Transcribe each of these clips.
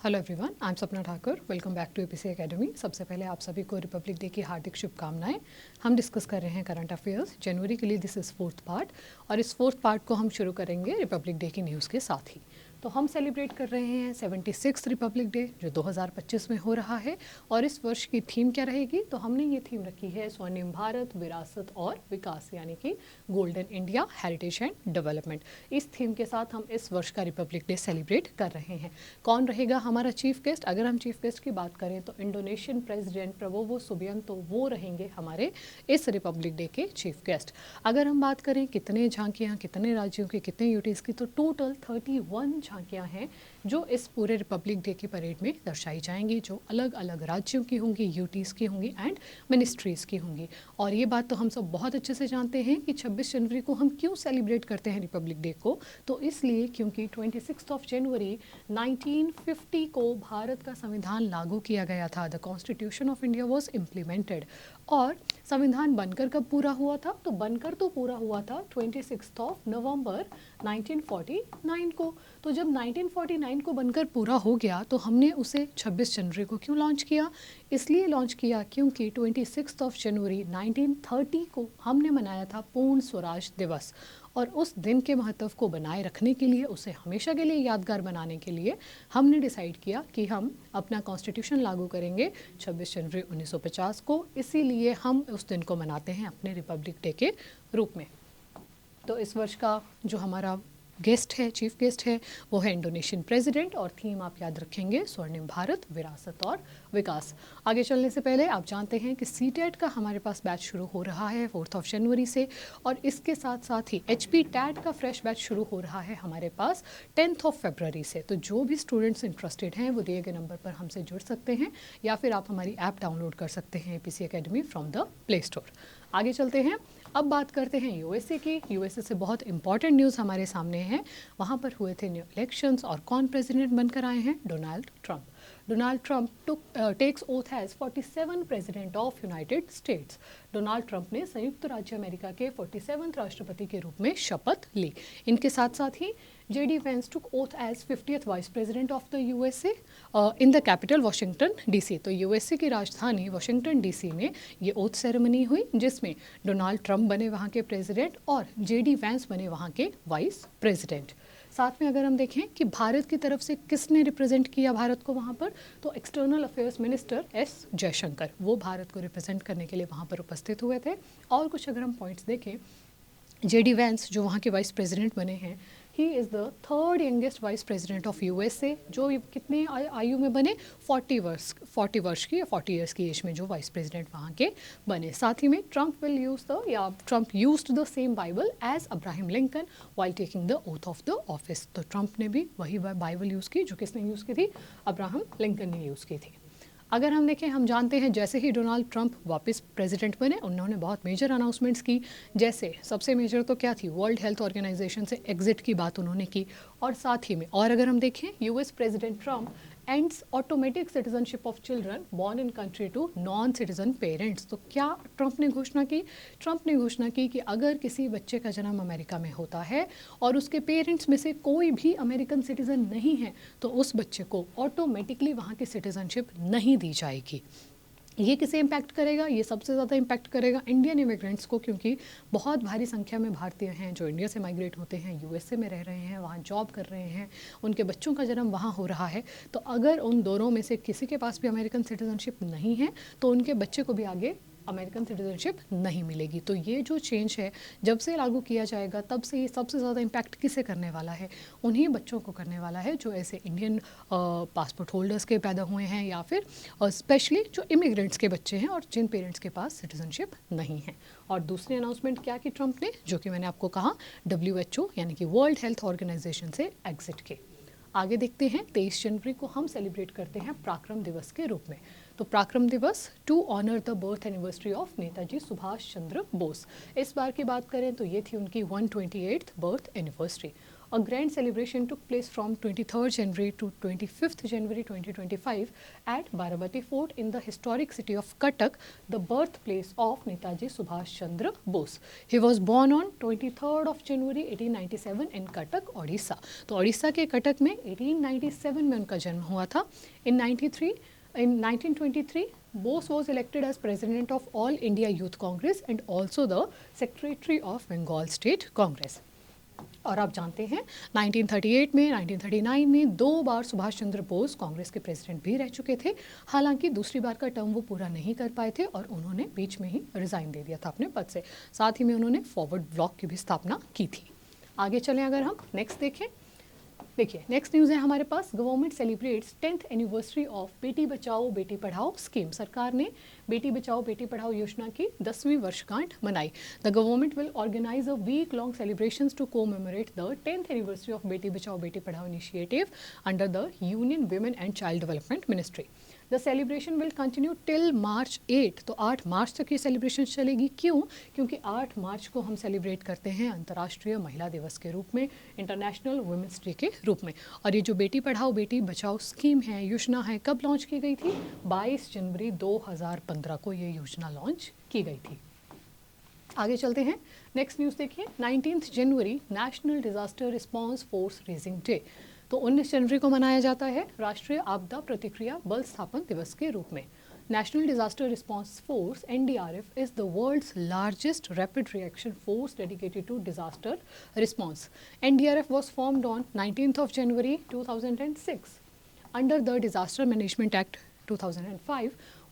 Hello everyone, I am Sapna Thakur. Welcome back to APC academy. सबसे पहले आप सभी को रिपब्लिक डे की हार्दिक शुभकामनाएं। हम डिस्कस कर रहे हैं करंट अफेयर्स जनवरी के लिए। दिस इज़ फोर्थ पार्ट और इस फोर्थ पार्ट को हम शुरू करेंगे रिपब्लिक डे की न्यूज़ के साथ ही। तो हम सेलिब्रेट कर रहे हैं 76 रिपब्लिक डे जो 2025 में हो रहा है। और इस वर्ष की थीम क्या रहेगी? तो हमने ये थीम रखी है स्वर्णिम भारत, विरासत और विकास, यानी कि golden India, heritage and development. इस थीम के साथ हम इस वर्ष का रिपब्लिक डे सेलिब्रेट कर रहे हैं। कौन रहेगा हमारा चीफ गेस्ट? अगर हम चीफ गेस्ट की बात करें तो इंडोनेशियन प्रेसिडेंट प्रबोवो सुबियांतो वो रहेंगे हमारे इस रिपब्लिक डे के चीफ गेस्ट। अगर हम बात करें कितने झांकियाँ, कितने राज्यों की, कितने यूटीज़ की, तो टोटल 31 झांकियाँ हैं जो इस पूरे रिपब्लिक डे की परेड में दर्शाई जाएंगी, जो अलग अलग राज्यों की होंगी, यूटीज़ की होंगी एंड मिनिस्ट्रीज़ की होंगी। और ये बात तो हम सब बहुत अच्छे से जानते हैं कि 26 जनवरी को हम क्यों सेलिब्रेट करते हैं रिपब्लिक डे को। तो इसलिए क्योंकि 26 जनवरी 1950 को भारत का संविधान लागू किया गया था। The constitution of India was implemented. और संविधान बनकर कब पूरा हुआ था? तो बनकर तो पूरा हुआ था 26 नवंबर 1949 को। तो जब 1949 को बनकर पूरा हो गया तो हमने उसे 26 जनवरी को क्यों लॉन्च किया? इसलिए लॉन्च किया क्योंकि 26 जनवरी 1930 को हमने मनाया था पूर्ण स्वराज दिवस। और उस दिन के महत्व को बनाए रखने के लिए, उसे हमेशा के लिए यादगार बनाने के लिए हमने डिसाइड किया कि हम अपना कॉन्स्टिट्यूशन लागू करेंगे 26 जनवरी 1950 को। इसीलिए हम उस दिन को मनाते हैं अपने रिपब्लिक डे के रूप में। तो इस वर्ष का जो हमारा गेस्ट है, चीफ गेस्ट है, वो है इंडोनेशियन प्रेसिडेंट। और थीम आप याद रखेंगे स्वर्णिम भारत, विरासत और विकास। आगे चलने से पहले आप जानते हैं कि सीटेट का हमारे पास बैच शुरू हो रहा है 4 जनवरी से। और इसके साथ साथ ही HP टैट का फ्रेश बैच शुरू हो रहा है हमारे पास 10 फरवरी से। तो जो भी स्टूडेंट्स इंटरेस्टेड हैं वो दिए गए नंबर पर हमसे जुड़ सकते हैं या फिर आप हमारी ऐप डाउनलोड कर सकते हैं APC academy from the play store. आगे चलते हैं, अब बात करते हैं यूएसए की। यूएसए से बहुत इंपॉर्टेंट न्यूज़ हमारे सामने है। वहाँ पर हुए थे न्यू इलेक्शंस और कौन प्रेसिडेंट बनकर आए हैं? Donald Trump. Donald Trump takes oath as 47 president of United States. Donald Trump ने संयुक्त राज्य अमेरिका के 47वें राष्ट्रपति के रूप में शपथ ली। इनके साथ साथ ही JD Vance took oath as 50th vice president of the USA in the capital Washington DC। तो USA की राजधानी वाशिंगटन DC में ये ओथ सेरेमनी हुई जिसमें डोनाल्ड ट्रंप बने वहाँ के प्रेसिडेंट और JD Vance बने वहाँ के वाइस प्रेसिडेंट। साथ में अगर हम देखें कि भारत की तरफ से किसने रिप्रेजेंट किया भारत को वहाँ पर, तो external affairs minister S Jaishankar, वो भारत को रिप्रेजेंट करने के लिए वहाँ पर उपस्थित हुए थे। और कुछ अगर हम पॉइंट्स देखें, JD Vance जो वहाँ के वाइस प्रेसिडेंट बने हैं, he is the 3rd youngest vice president of USA, जो कितने आयु में बने? 40 वर्ष की या 40 ईयर्स की एज में जो वाइस प्रेसिडेंट वहाँ के बने। साथ ही में Trump used the same Bible as Abraham Lincoln while taking the oath of the office. तो ट्रंप ने भी वही बाइबल यूज़ की जो किसने यूज़ की थी? अब्राहम लिंकन ने यूज़ की थी। अगर हम देखें, हम जानते हैं जैसे ही डोनाल्ड ट्रंप वापस प्रेसिडेंट बने उन्होंने बहुत मेजर अनाउंसमेंट्स की। जैसे सबसे मेजर तो क्या थी? वर्ल्ड हेल्थ ऑर्गेनाइजेशन से एग्जिट की बात उन्होंने की। और साथ ही में और अगर हम देखें, US president Trump ends automatic citizenship of children born in country to non citizen parents. तो क्या ट्रंप ने घोषणा की? ट्रंप ने घोषणा की कि अगर किसी बच्चे का जन्म अमेरिका में होता है और उसके पेरेंट्स में से कोई भी अमेरिकन सिटीजन नहीं है तो उस बच्चे को ऑटोमेटिकली वहाँ की सिटीजनशिप नहीं दी जाएगी। ये किसे इम्पैक्ट करेगा? ये सबसे ज़्यादा इम्पैक्ट करेगा इंडियन इमिग्रेंट्स को, क्योंकि बहुत भारी संख्या में भारतीय हैं जो इंडिया से माइग्रेट होते हैं, USA में रह रहे हैं, वहाँ जॉब कर रहे हैं, उनके बच्चों का जन्म वहाँ हो रहा है। तो अगर उन दोनों में से किसी के पास भी अमेरिकन सिटीजनशिप नहीं है तो उनके बच्चे को भी आगे अमेरिकन सिटीजनशिप नहीं मिलेगी। तो ये जो चेंज है जब से लागू किया जाएगा तब से ये सबसे ज़्यादा इम्पैक्ट किसे करने वाला है? उन्हीं बच्चों को करने वाला है जो ऐसे इंडियन पासपोर्ट होल्डर्स के पैदा हुए हैं या फिर स्पेशली जो इमिग्रेंट्स के बच्चे हैं और जिन पेरेंट्स के पास सिटीजनशिप नहीं है। और दूसरी अनाउंसमेंट क्या की ट्रंप ने, जो कि मैंने आपको कहा, WHO यानी कि वर्ल्ड हेल्थ ऑर्गेनाइजेशन से एग्जिट के। आगे देखते हैं, 23 जनवरी को हम सेलिब्रेट करते हैं पराक्रम दिवस के रूप में। तो Parakram Diwas to honour the birth anniversary of Netaji Subhash Chandra Bose. इस बार की बात करें तो ये थी उनकी 128th birth anniversary. A grand celebration took place from 23rd January to 25th January 2025 at Baramati Fort in the historic city of Cuttack, the birthplace of Netaji Subhash Chandra Bose. He was born on 23rd of January 1897 in Cuttack, Odisha. तो ओडिशा के कटक में 1897 में उनका जन्म हुआ था. In 1923, Bose was elected as president of All India Youth Congress and also the secretary of Bengal State Congress. और आप जानते हैं 1938 में 1939 में 2 बार सुभाष चंद्र बोस कांग्रेस के प्रेसिडेंट भी रह चुके थे. हालांकि दूसरी बार का टर्म वो पूरा नहीं कर पाए थे और उन्होंने बीच में ही रिजाइन दे दिया था अपने पद से. साथ ही में उन्होंने फॉरवर्ड ब्लॉक की भी स्थापना की थी. आगे चलें अगर हम नेक्स्ट देखें. देखिए नेक्स्ट न्यूज़ है हमारे पास. Government celebrates 10th anniversary of Beti Bachao बेटी पढ़ाओ स्कीम. सरकार ने बेटी बचाओ बेटी पढ़ाओ योजना की 10वीं वर्षगांठ मनाई. The government will organise a week long celebrations to commemorate the 10th anniversary of Beti Bachao बेटी पढ़ाओ initiative under the union women and child development ministry. The celebration will continue till March 8. तो 8 मार्च तक ये सेलिब्रेशन चलेगी. क्यों? क्योंकि 8 मार्च को हम सेलिब्रेट करते हैं अंतर्राष्ट्रीय महिला दिवस के रूप में, इंटरनेशनल वुमेंस डे के रूप में. और ये जो बेटी पढ़ाओ बेटी बचाओ स्कीम है, योजना है, कब लॉन्च की गई थी? 22 जनवरी 2015 को ये योजना लॉन्च की गई थी. आगे चलते हैं. नेक्स्ट न्यूज़ देखिए. 19 January national disaster response force raising day. तो 19 जनवरी को मनाया जाता है राष्ट्रीय आपदा प्रतिक्रिया बल स्थापन दिवस के रूप में. National disaster response force NDRF is the world's largest rapid reaction force dedicated to disaster response. NDRF was formed on 19th of January 2006 under the Disaster Management Act 2005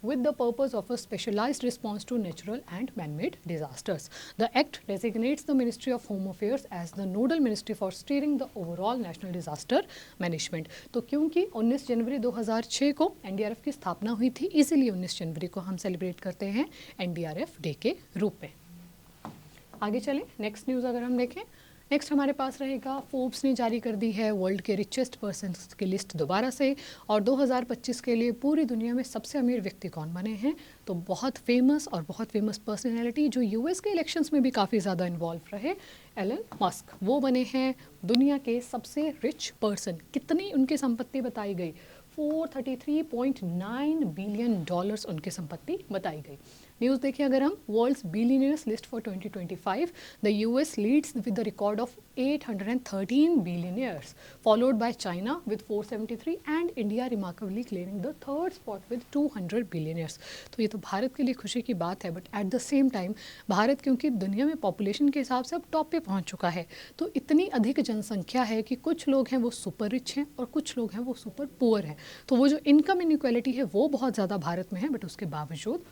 with the purpose of a specialized response to natural and man-made disasters. The Act designates the Ministry of Home Affairs as the nodal ministry for steering the overall national disaster management. तो क्योंकि 19 जनवरी 2006 को NDRF की स्थापना हुई थी, इसीलिए 19 जनवरी को हम सेलिब्रेट करते हैं NDRF डे के रूप में. आगे चलें. नेक्स्ट न्यूज़ अगर हम देखें. नेक्स्ट हमारे पास रहेगा. फोर्ब्स ने जारी कर दी है वर्ल्ड के रिचेस्ट पर्सन्स की लिस्ट दोबारा से. और 2025 के लिए पूरी दुनिया में सबसे अमीर व्यक्ति कौन बने हैं? तो बहुत फेमस पर्सनैलिटी जो US के इलेक्शंस में भी काफ़ी ज़्यादा इन्वॉल्व रहे, एलन मस्क, वो बने हैं दुनिया के सबसे रिच पर्सन. कितनी उनकी संपत्ति बताई गई? $433.9 बिलियन उनकी संपत्ति बताई गई. न्यूज़ देखिए अगर हम. World's billionaires list for 2025. The US leads with the record of 813 billionaires, followed by China with 473 and India remarkably claiming the third spot with 200 billionaires. तो ये तो भारत के लिए खुशी की बात है, but at the same time Bharat क्योंकि दुनिया में पॉपुलेशन के हिसाब से अब टॉप पे पहुंच चुका है, तो इतनी अधिक जनसंख्या है कि कुछ लोग हैं वो सुपर रिच हैं और कुछ लोग हैं वो सुपर पुअर हैं. तो वो जो इनकम इनइक्वालिटी है वो बहुत ज़्यादा भारत में है, बट उसके बावजूद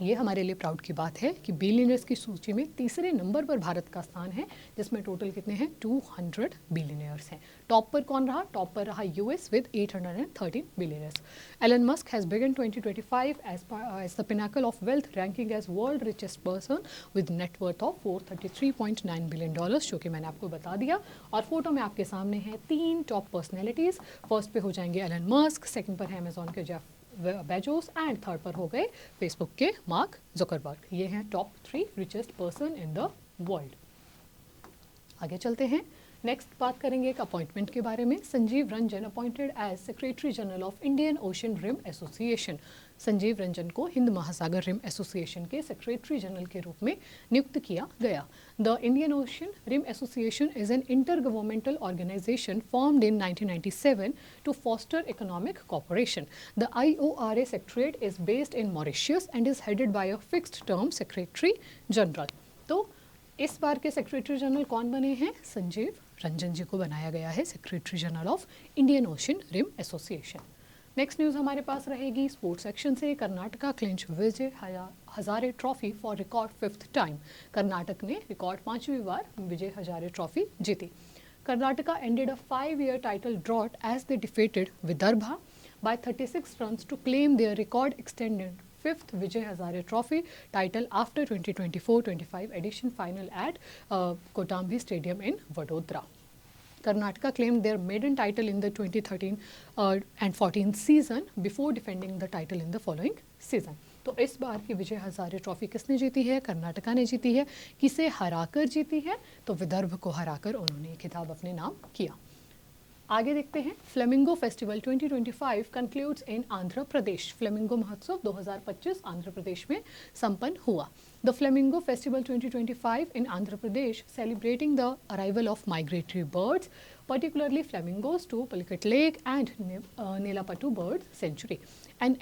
ये हमारे लिए प्राउड की बात है कि बिलियनर्स की सूची में तीसरे नंबर पर भारत का स्थान है, जिसमें टोटल कितने हैं? 200 बिलियनर्स हैं. टॉप पर कौन रहा? टॉप पर रहा US with 813 billionaires. Elon Musk has begun 2025 as the pinnacle of wealth ranking as world richest person with net worth of $433.9 billion, जो कि मैंने आपको बता दिया. और फोटो में आपके सामने हैं 3 टॉप पर्सनैलिटीज़. फर्स्ट पे हो जाएंगे एलन मस्क, सेकंड पर है अमेजॉन के जेफ बेजोस एंड थर्ड पर हो गए फेसबुक के मार्क जुकरबर्ग. ये हैं top 3 richest person in the world. आगे चलते हैं. नेक्स्ट बात करेंगे एक अपॉइंटमेंट के बारे में. Sanjeev Ranjan appointed as secretary general of Indian Ocean Rim Association. Sanjeev Ranjan को हिंद महासागर रिम एसोसिएशन के सेक्रेटरी जनरल के रूप में नियुक्त किया गया. The Indian Ocean Rim Association is an intergovernmental organisation formed in 1997 to foster economic cooperation. The IORA secretariat is based in Mauritius and is headed by a fixed term secretary general. तो इस बार के secretary general कौन बने हैं? संजीव रंजन जी को बनाया गया है secretary general of Indian Ocean Rim Association. Next news हमारे पास रहेगी स्पोर्ट्स सेक्शन से. Karnataka clinch Vijay Hazare trophy for record 5th time. Karnataka ने रिकॉर्ड 5वीं बार विजय हजारे ट्रॉफी जीती. Karnataka ended a 5-year title drought as they defeated Vidarbha by 36 runs to claim their record extended 5th Vijay Hazare Trophy title after 2024-25 edition final at Kotambi Stadium in Vadodara. Karnataka claimed their maiden title in the 2013 and 14 season before defending the title in the following season. तो इस बार की विजय Hazare trophy किसने जीती है? कर्नाटका ने जीती है। किसे हराकर जीती है? तो विदर्भ को हराकर उन्होंने खिताब अपने नाम किया। आगे देखते हैं, फ्लेमिंगो फेस्टिवल 2025 कंक्लूड्स इन आंध्र प्रदेश। फ्लेमिंगो महोत्सव 2025 आंध्र प्रदेश में संपन्न हुआ। The flamingo festival 2025 in Andhra Pradesh celebrating the arrival of migratory birds, particularly flamingos, to Pulicat Lake and Nelapattu Bird Sanctuary. An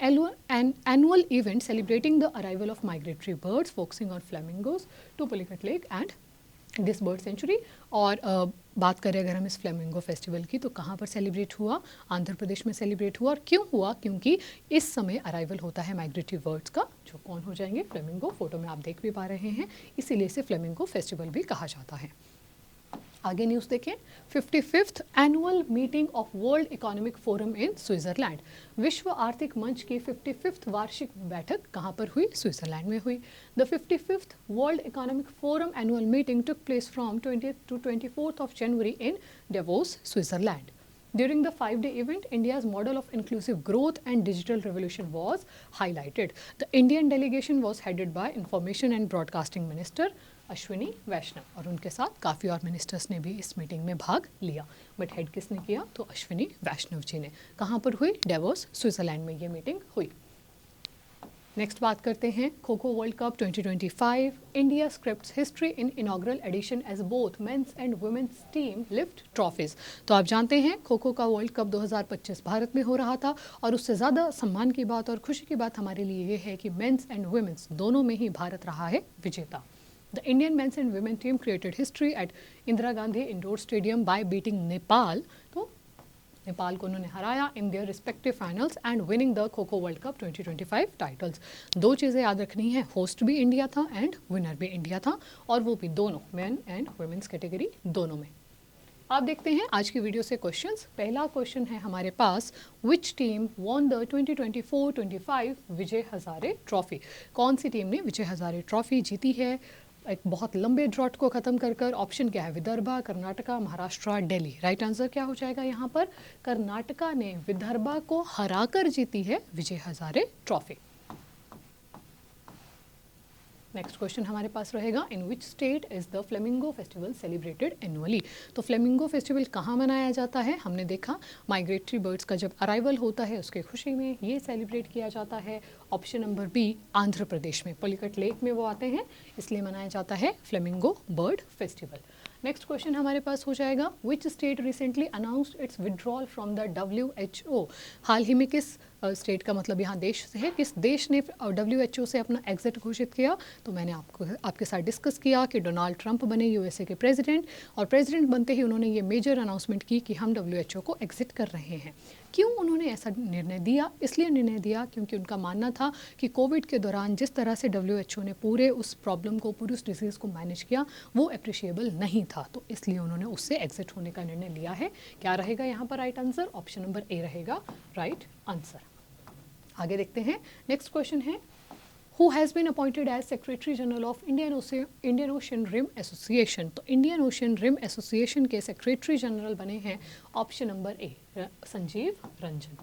annual event celebrating the arrival of migratory birds, focusing on flamingos to Pulicat Lake and this bird sanctuary. और बात करें अगर हम इस flamingo festival की, तो कहाँ पर सेलिब्रेट हुआ? आंध्र प्रदेश में सेलिब्रेट हुआ। और क्यों हुआ? क्योंकि इस समय अराइवल होता है माइग्रेटरी बर्ड्स का, जो कौन हो जाएंगे? फ्लेमिंगो। फोटो में आप देख भी पा रहे हैं, इसीलिए इसे फ्लेमिंगो फेस्टिवल भी कहा जाता है। आगे न्यूज़ देखें, 55th annual meeting of world economic forum in Switzerland. विश्व आर्थिक मंच की 55th वार्षिक बैठक कहाँ पर हुई? स्विट्जरलैंड में हुई। The 55th world economic forum annual meeting took place from 20th to 24th of January in Davos, Switzerland. During the 5-day event, India's model of inclusive growth and digital revolution was highlighted. The Indian delegation was headed by Information and Broadcasting Minister Ashwini Vaishnaw, और उनके साथ काफ़ी और ministers ने भी इस meeting में भाग लिया। बट हेड किसने किया? तो अश्विनी वैष्णव जी ने। कहाँ पर हुई? डेवोस, स्विट्जरलैंड में ये मीटिंग हुई। नेक्स्ट बात करते हैं, kho kho world cup 2025। India scripts history in inaugural edition as both men's and women's team lift trophies. तो आप जानते हैं खो खो का वर्ल्ड कप 2025 भारत में हो रहा था, और उससे ज़्यादा सम्मान की बात और खुशी की बात हमारे लिए ये है कि मेंस एंड वुमेन्स दोनों में ही भारत रहा है विजेता। The Indian men's and women team created history at Indira Gandhi Indoor Stadium by beating Nepal. तो नेपाल को उन्होंने हराया in their respective finals and winning the Kho-Kho World Cup 2025 titles. दो चीज़ें याद रखनी है, होस्ट भी इंडिया था एंड विनर भी इंडिया था, और वो भी दोनों मेन एंड वुमेन्स कैटेगरी दोनों में। आप देखते हैं आज की वीडियो से क्वेश्चंस। पहला क्वेश्चन है हमारे पास, which team won the 2024-25 Vijay Hazare trophy. कौन सी टीम ने विजय हजारे ट्रॉफी जीती है एक बहुत लंबे ड्रॉट को खत्म कर कर? ऑप्शन क्या है? विदर्भा, कर्नाटका, महाराष्ट्र, दिल्ली। राइट आंसर क्या हो जाएगा यहाँ पर? कर्नाटका ने विदर्भा को हराकर जीती है Vijay Hazare trophy. Next question हमारे पास रहेगा, in which state is the flamingo festival celebrated annually. तो फ्लेमिंगो फेस्टिवल कहाँ मनाया जाता है? हमने देखा माइग्रेटरी बर्ड्स का जब अराइवल होता है उसके खुशी में ये सेलिब्रेट किया जाता है। Option number B, Andhra Pradesh में पुलिकट लेक में वो आते हैं, इसलिए मनाया जाता है flamingo bird festival. Next question हमारे पास हो जाएगा, which state recently announced it's withdrawal from the WHO। हाल ही में किस स्टेट का मतलब यहाँ देश से है, किस देश ने WHO से अपना एग्जिट घोषित किया? तो मैंने आपके साथ डिस्कस किया कि डोनाल्ड ट्रंप बने USA के प्रेसिडेंट, और प्रेसिडेंट बनते ही उन्होंने ये मेजर अनाउंसमेंट की कि हम WHO को एग्जिट कर रहे हैं। क्यों उन्होंने ऐसा निर्णय दिया? इसलिए निर्णय दिया क्योंकि उनका मानना था कि कोविड के दौरान जिस तरह से WHO ने पूरे उस प्रॉब्लम को, पूरी उस डिजीज़ को मैनेज किया, वो अप्रिशिएबल नहीं था, तो इसलिए उन्होंने उससे एग्जिट होने का निर्णय लिया है। क्या रहेगा यहाँ पर राइट आंसर? ऑप्शन नंबर ए रहेगा राइट आंसर। आगे देखते हैं, नेक्स्ट क्वेश्चन है, who has been appointed as Secretary General of Indian Ocean Rim Association। तो इंडियन ओशन रिम एसोसिएशन के सेक्रेटरी जनरल बने हैं option number A, Sanjeev Ranjan.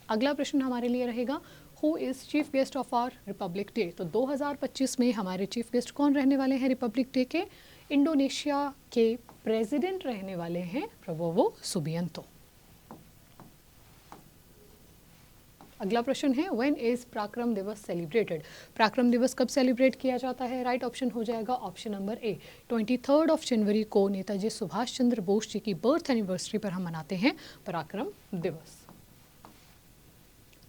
अगला प्रश्न हमारे लिए रहेगा, who is chief guest of our Republic Day. तो 2025 में हमारे चीफ गेस्ट कौन रहने वाले हैं रिपब्लिक डे के? इंडोनेशिया के प्रेसिडेंट रहने वाले हैं प्रबोवो सुबियांतो। अगला प्रश्न है, व्हेन इज पराक्रम दिवस सेलिब्रेटेड। पराक्रम दिवस कब सेलिब्रेट किया जाता है? राइट ऑप्शन हो जाएगा ऑप्शन नंबर ए, 23 of जनवरी को नेताजी सुभाष चंद्र बोस जी की बर्थ एनिवर्सरी पर हम मनाते हैं पराक्रम दिवस।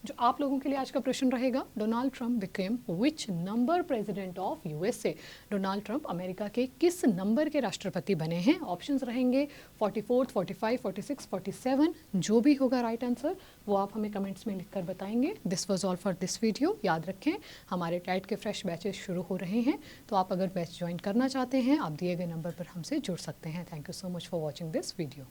जो आप लोगों के लिए आज का प्रश्न रहेगा, Donald Trump became which number president of USA। Donald Trump America के किस नंबर के राष्ट्रपति बने हैं? ऑप्शंस रहेंगे 44, 45, 46, 47। जो भी होगा राइट आंसर वो आप हमें कमेंट्स में लिखकर बताएंगे। This was all for this video. याद रखें हमारे टैट के फ्रेश बैचेस शुरू हो रहे हैं, तो आप अगर बैच ज्वाइन करना चाहते हैं आप दिए गए नंबर पर हमसे जुड़ सकते हैं। Thank you so much for watching this video.